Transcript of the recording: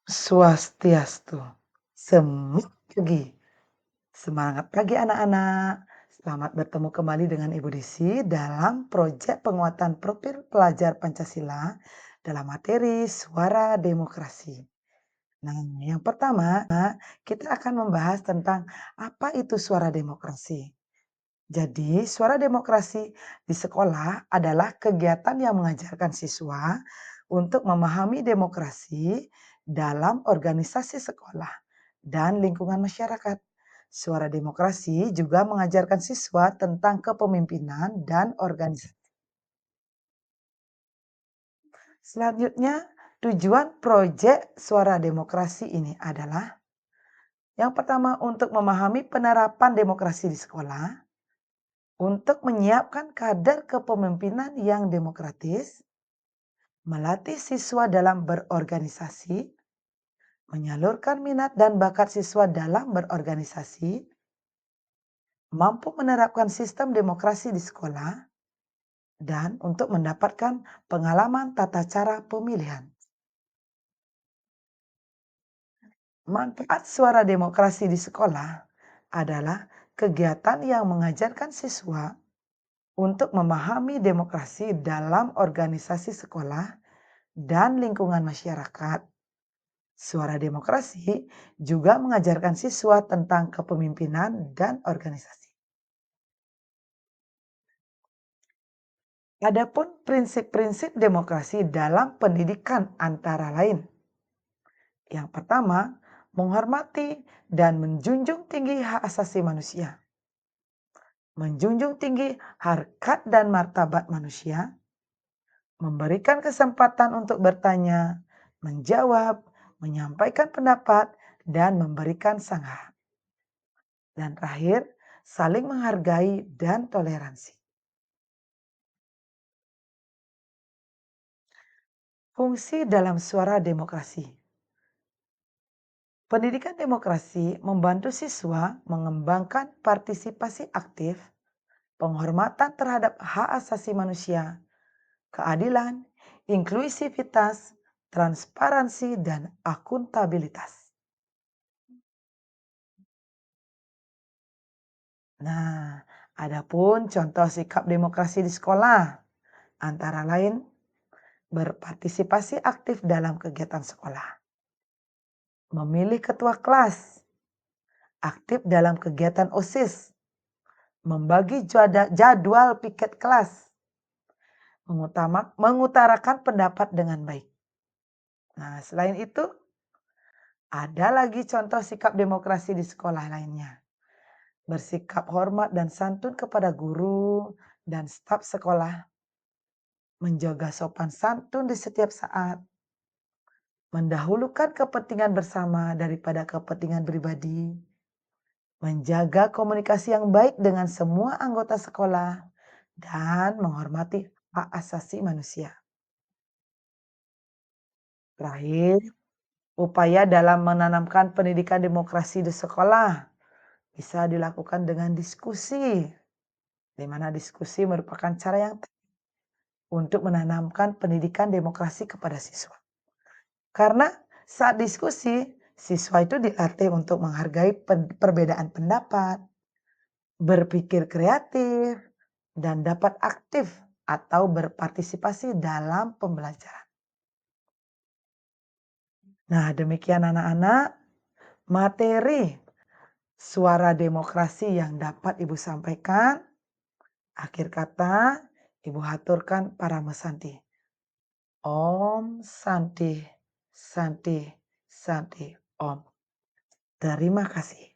Swastiastu. Semangat pagi. Semangat pagi anak-anak. Selamat bertemu kembali dengan Ibu Desi dalam proyek penguatan profil pelajar Pancasila dalam materi Suara Demokrasi. Nah, yang pertama, kita akan membahas tentang apa itu suara demokrasi. Jadi, suara demokrasi di sekolah adalah kegiatan yang mengajarkan siswa untuk memahami demokrasi dalam organisasi sekolah dan lingkungan masyarakat. Suara demokrasi juga mengajarkan siswa tentang kepemimpinan dan organisasi. Selanjutnya, tujuan proyek suara demokrasi ini adalah yang pertama untuk memahami penerapan demokrasi di sekolah, untuk menyiapkan kader kepemimpinan yang demokratis, melatih siswa dalam berorganisasi, menyalurkan minat dan bakat siswa dalam berorganisasi, mampu menerapkan sistem demokrasi di sekolah, dan untuk mendapatkan pengalaman tata cara pemilihan. Manfaat suara demokrasi di sekolah adalah kegiatan yang mengajarkan siswa untuk memahami demokrasi dalam organisasi sekolah dan lingkungan masyarakat. Suara demokrasi juga mengajarkan siswa tentang kepemimpinan dan organisasi. Adapun prinsip-prinsip demokrasi dalam pendidikan antara lain. Yang pertama, menghormati dan menjunjung tinggi hak asasi manusia. Menjunjung tinggi harkat dan martabat manusia, memberikan kesempatan untuk bertanya, menjawab, menyampaikan pendapat, dan memberikan sanggahan. Dan terakhir, saling menghargai dan toleransi. Fungsi dalam suara demokrasi. Pendidikan demokrasi membantu siswa mengembangkan partisipasi aktif, penghormatan terhadap hak asasi manusia, keadilan, inklusivitas, transparansi, dan akuntabilitas. Nah, adapun contoh sikap demokrasi di sekolah, antara lain berpartisipasi aktif dalam kegiatan sekolah, memilih ketua kelas, aktif dalam kegiatan OSIS, membagi jadwal piket kelas, mengutarakan pendapat dengan baik. Nah, selain itu, ada lagi contoh sikap demokrasi di sekolah lainnya. Bersikap hormat dan santun kepada guru dan staf sekolah, menjaga sopan santun di setiap saat, mendahulukan kepentingan bersama daripada kepentingan pribadi, menjaga komunikasi yang baik dengan semua anggota sekolah, dan menghormati hak asasi manusia. Terakhir, upaya dalam menanamkan pendidikan demokrasi di sekolah bisa dilakukan dengan diskusi, di mana diskusi merupakan cara yang tepat untuk menanamkan pendidikan demokrasi kepada siswa. Karena saat diskusi, siswa itu dilatih untuk menghargai perbedaan pendapat, berpikir kreatif, dan dapat aktif atau berpartisipasi dalam pembelajaran. Nah, demikian anak-anak materi suara demokrasi yang dapat Ibu sampaikan. Akhir kata, Ibu haturkan para mesanti. Om Santi, Santi, Santi, Om. Terima kasih.